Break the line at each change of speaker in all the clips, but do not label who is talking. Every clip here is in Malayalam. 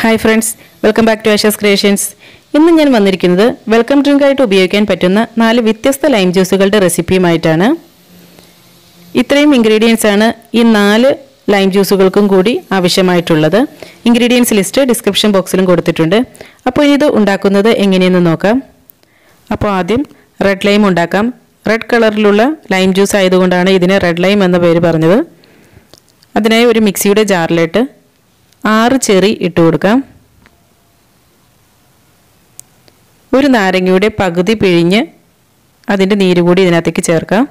Hi friends, welcome back to Cashew's Creations. ഇന്ന് ഞാൻ വന്നിരിക്കുന്നത് വെൽക്കം ഡ്രിങ്ക് ആയിട്ട് ഉപയോഗിക്കാൻ പറ്റുന്ന 4 വ്യത്യസ്ത ലൈം ജ്യൂസുകളുടെ റെസിപ്പിയുമായിട്ടാണ്. ഇത്രയും ഇൻഗ്രീഡിയൻസ് ആണ് ഈ 4 ലൈം ജ്യൂസുകൾക്കും കൂടി ആവശ്യമായിട്ടുള്ളത്. ഇൻഗ്രീഡിയൻസ് ലിസ്റ്റ് ഡിസ്ക്രിപ്ഷൻ ബോക്സിലും കൊടുത്തിട്ടുണ്ട്. അപ്പോൾ ഇത് ഉണ്ടാക്കുന്നത് എങ്ങനെയെന്ന് നോക്കാം. അപ്പോൾ ആദ്യം റെഡ് ലൈം ഉണ്ടാക്കാം. റെഡ് കളറിലുള്ള ലൈം ജ്യൂസ് ആയതുകൊണ്ടാണ് ഇതിനെ റെഡ് ലൈം എന്ന പേര് പറഞ്ഞത്. അതിനായി ഒരു മിക്സിയുടെ ജാറിലിട്ട് 6 ചെറി ഇട്ട് കൊടുക്കാം. ഒരു നാരങ്ങയുടെ പകുതി പിഴിഞ്ഞ് അതിൻ്റെ നീര് കൂടി ഇതിനകത്തേക്ക് ചേർക്കാം.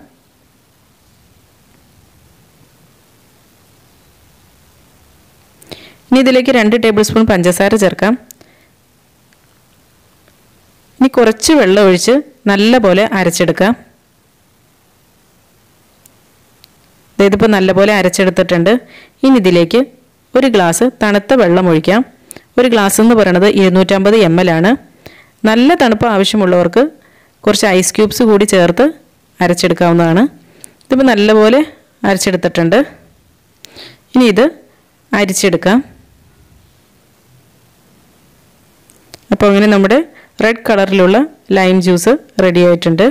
ഇനി ഇതിലേക്ക് 2 ടേബിൾ സ്പൂൺ പഞ്ചസാര ചേർക്കാം. ഇനി കുറച്ച് വെള്ളം ഒഴിച്ച് നല്ലപോലെ അരച്ചെടുക്കാം. ഇതിപ്പോൾ നല്ലപോലെ അരച്ചെടുത്തിട്ടുണ്ട്. ഇനി ഇതിലേക്ക് ഒരു ഗ്ലാസ് തണുത്ത വെള്ളം ഒഴിക്കാം. ഒരു ഗ്ലാസ് എന്ന് പറയുന്നത് 250 ml ആണ്. നല്ല തണുപ്പ് ആവശ്യമുള്ളവർക്ക് കുറച്ച് ഐസ് ക്യൂബ്സ് കൂടി ചേർത്ത് അരച്ചെടുക്കാവുന്നതാണ്. ഇതിപ്പോൾ നല്ലപോലെ അരച്ചെടുത്തിട്ടുണ്ട്. ഇനി ഇത് അരിച്ചെടുക്കാം. അപ്പോൾ അങ്ങനെ നമ്മുടെ റെഡ് കളറിലുള്ള ലൈം ജ്യൂസ് റെഡി ആയിട്ടുണ്ട്.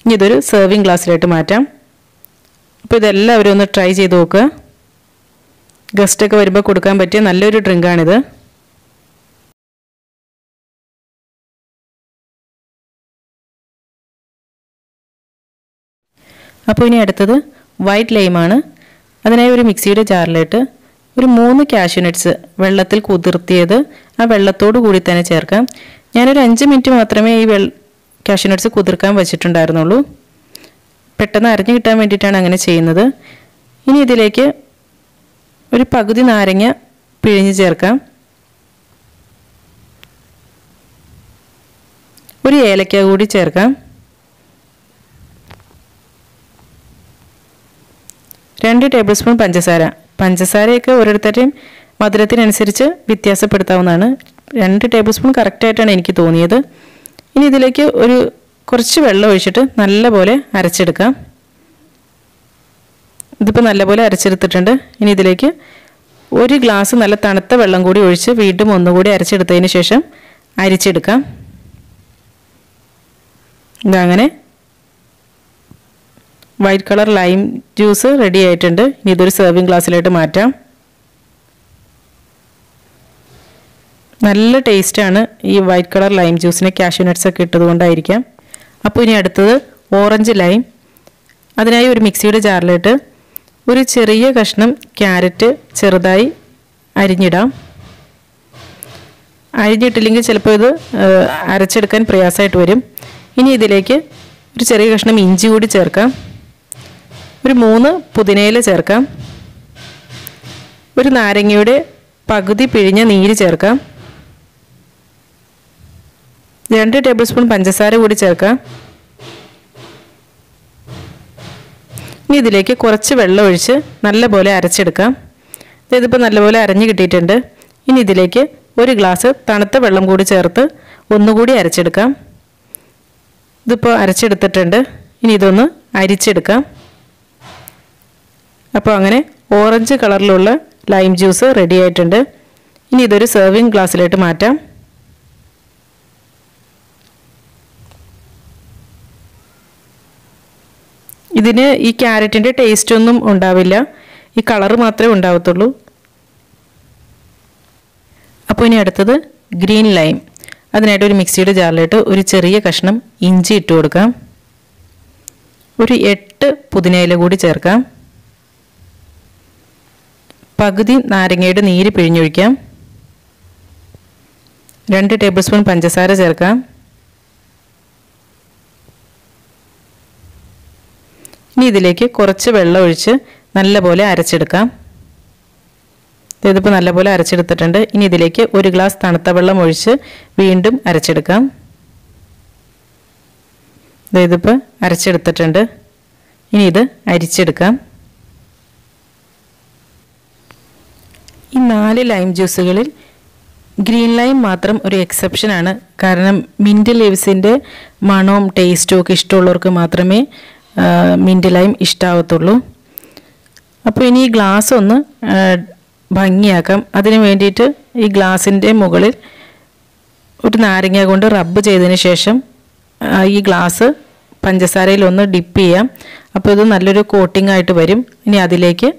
ഇനി ഇതൊരു സെർവിങ് ഗ്ലാസ്സിലായിട്ട് മാറ്റാം. അപ്പോൾ ഇതെല്ലാവരും ഒന്ന് ട്രൈ ചെയ്ത് നോക്കുക. ഗസ്റ്റൊക്കെ വരുമ്പോൾ കൊടുക്കാൻ പറ്റിയ നല്ലൊരു ഡ്രിങ്കാണിത്. അപ്പോൾ ഇനി അടുത്തത് വൈറ്റ് ലൈമാണ്. അതിനായി ഒരു മിക്സിയുടെ ജാറിലിട്ട് ഒരു 3 കാഷ്യൂ നട്ട്സ് വെള്ളത്തിൽ കുതിർത്തിയത് ആ വെള്ളത്തോട് കൂടി തന്നെ ചേർക്കാം. ഞാനൊരു 5 മിനിറ്റ് മാത്രമേ ഈ കാഷ്യൂ നട്ട്സ് കുതിർക്കാൻ വെച്ചിട്ടുണ്ടായിരുന്നുള്ളൂ. പെട്ടെന്ന് അരിഞ്ഞു കിട്ടാൻ വേണ്ടിയിട്ടാണ് അങ്ങനെ ചെയ്യുന്നത്. ഇനി ഇതിലേക്ക് ഒരു പകുതി നാരങ്ങ പിഴിഞ്ഞ് ചേർക്കാം. ഒരു ഏലക്ക കൂടി ചേർക്കാം. 2 ടേബിൾ സ്പൂൺ പഞ്ചസാര. പഞ്ചസാരയൊക്കെ ഓരോരുത്തരുടെയും മധുരത്തിനനുസരിച്ച് വ്യത്യാസപ്പെടുത്താവുന്നതാണ്. 2 ടേബിൾ സ്പൂൺ കറക്റ്റായിട്ടാണ് എനിക്ക് തോന്നിയത്. ഇനി ഇതിലേക്ക് കുറച്ച് വെള്ളം ഒഴിച്ചിട്ട് നല്ലപോലെ അരച്ചെടുക്കാം. ഇതിപ്പോൾ നല്ലപോലെ അരച്ചെടുത്തിട്ടുണ്ട്. ഇനി ഇതിലേക്ക് ഒരു ഗ്ലാസ് നല്ല തണുത്ത വെള്ളം കൂടി ഒഴിച്ച് വീണ്ടും ഒന്നുകൂടി അരച്ചെടുത്തതിന് ശേഷം അരിച്ചെടുക്കാം. ഇതങ്ങനെ white colour lime juice ready ആയിട്ടുണ്ട്. ഇനി ഇതൊരു സെർവിങ് ഗ്ലാസ്സിലായിട്ട് മാറ്റാം. നല്ല ടേസ്റ്റാണ് ഈ വൈറ്റ് കളർ ലൈം ജ്യൂസിന്. കാഷ്യൂ നട്ട്സ് ഒക്കെ ഇട്ടതുകൊണ്ടായിരിക്കാം. അപ്പോൾ ഇനി അടുത്തത് ഓറഞ്ച് ലൈം. അതിനായി ഒരു മിക്സിയുടെ ജാറിലിട്ട് ഒരു ചെറിയ കഷ്ണം ക്യാരറ്റ് ചെറുതായി അരിഞ്ഞിടാം. അരിഞ്ഞിട്ടില്ലെങ്കിൽ ചിലപ്പോൾ ഇത് അരച്ചെടുക്കാൻ പ്രയാസമായിട്ട് വരും. ഇനി ഇതിലേക്ക് ഒരു ചെറിയ കഷ്ണം ഇഞ്ചി കൂടി ചേർക്കാം. ഒരു 3 പുതിനയില ചേർക്കാം. ഒരു നാരങ്ങയുടെ പകുതി പിഴിഞ്ഞ നീര് ചേർക്കാം. 2 ടേബിൾ സ്പൂൺ പഞ്ചസാര കൂടി ചേർക്കാം. ഇനി ഇതിലേക്ക് കുറച്ച് വെള്ളം ഒഴിച്ച് നല്ലപോലെ അരച്ചെടുക്കാം. ഇതിപ്പോൾ നല്ലപോലെ അരഞ്ഞു കിട്ടിയിട്ടുണ്ട്. ഇനി ഇതിലേക്ക് ഒരു ഗ്ലാസ് തണുത്ത വെള്ളം കൂടി ചേർത്ത് ഒന്നുകൂടി അരച്ചെടുക്കാം. ഇതിപ്പോൾ അരച്ചെടുത്തിട്ടുണ്ട്. ഇനി ഇതൊന്ന് അരിച്ചെടുക്കാം. അപ്പോൾ അങ്ങനെ ഓറഞ്ച് കളറിലുള്ള ലൈം ജ്യൂസ് റെഡി ആയിട്ടുണ്ട്. ഇനി ഇതൊരു സെർവിങ് ഗ്ലാസ്സിലായിട്ട് മാറ്റാം. ഇതിന് ഈ ക്യാരറ്റിൻ്റെ ടേസ്റ്റ് ഒന്നും ഉണ്ടാവില്ല. ഈ കളറ് മാത്രമേ ഉണ്ടാവത്തുള്ളൂ. അപ്പോൾ ഇനി അടുത്തത് ഗ്രീൻ ലൈം. അതിനായിട്ട് ഒരു മിക്സിയുടെ ജാറിലിട്ട് ഒരു ചെറിയ കഷ്ണം ഇഞ്ചി ഇട്ട് കൊടുക്കാം. ഒരു 8 പുതിനയില കൂടി ചേർക്കാം. പകുതി നാരങ്ങയുടെ നീര് പിഴിഞ്ഞൊഴിക്കാം. 2 ടേബിൾ സ്പൂൺ പഞ്ചസാര ചേർക്കാം. ഇനി ഇതിലേക്ക് കുറച്ച് വെള്ളം ഒഴിച്ച് നല്ലപോലെ അരച്ചെടുക്കാം. ഇതിപ്പോൾ നല്ലപോലെ അരച്ചെടുത്തിട്ടുണ്ട്. ഇനി ഇതിലേക്ക് ഒരു ഗ്ലാസ് തണുത്ത വെള്ളം ഒഴിച്ച് വീണ്ടും അരച്ചെടുക്കാം. ഇതിപ്പോൾ അരച്ചെടുത്തിട്ടുണ്ട്. ഇനി ഇത് അരിച്ചെടുക്കാം. ഈ 4 ലൈം ജ്യൂസുകളിൽ ഗ്രീൻ ലൈം മാത്രം ഒരു എക്സെപ്ഷനാണ്. കാരണം മിൻറ്റ് ലീവ്സിൻ്റെ മണവും ടേസ്റ്റും ഒക്കെ ഇഷ്ടമുള്ളവർക്ക് മാത്രമേ മിൻറ്റ് ലൈം ഇഷ്ടാവത്തുള്ളൂ. അപ്പോൾ ഇനി ഈ ഗ്ലാസ് ഒന്ന് ഭംഗിയാക്കാം. അതിന് വേണ്ടിയിട്ട് ഈ ഗ്ലാസിൻ്റെ മുകളിൽ ഒരു നാരങ്ങ കൊണ്ട് റബ്ബ് ചെയ്തതിന് ശേഷം ഈ ഗ്ലാസ് പഞ്ചസാരയിൽ ഒന്ന് ഡിപ്പ് ചെയ്യാം. അപ്പോൾ ഇത് നല്ലൊരു കോട്ടിംഗ് ആയിട്ട് വരും. ഇനി അതിലേക്ക്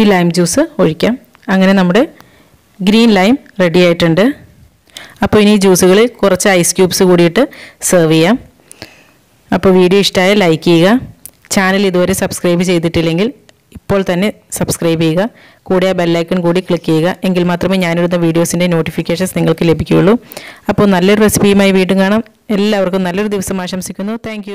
ഈ ലൈം ജ്യൂസ് ഒഴിക്കാം. അങ്ങനെ നമ്മുടെ ഗ്രീൻ ലൈം റെഡി ആയിട്ടുണ്ട്. അപ്പോൾ ഇനി ഈ ജ്യൂസുകളിൽ കുറച്ച് ഐസ് ക്യൂബ്സ് കൂടിയിട്ട് സെർവ് ചെയ്യാം. അപ്പോൾ വീഡിയോ ഇഷ്ടമായ ലൈക്ക് ചെയ്യുക. ചാനൽ ഇതുവരെ സബ്സ്ക്രൈബ് ചെയ്തിട്ടില്ലെങ്കിൽ ഇപ്പോൾ തന്നെ സബ്സ്ക്രൈബ് ചെയ്യുക. കൂടെ ആ ബെല്ലൈക്കൺ കൂടി ക്ലിക്ക് ചെയ്യുക. എങ്കിൽ മാത്രമേ ഞാനിടുന്ന വീഡിയോസിൻ്റെ നോട്ടിഫിക്കേഷൻസ് നിങ്ങൾക്ക് ലഭിക്കുകയുള്ളൂ. അപ്പോൾ നല്ലൊരു റെസിപ്പിയുമായി വീണ്ടും കാണാം. എല്ലാവർക്കും നല്ലൊരു ദിവസം ആശംസിക്കുന്നു. താങ്ക്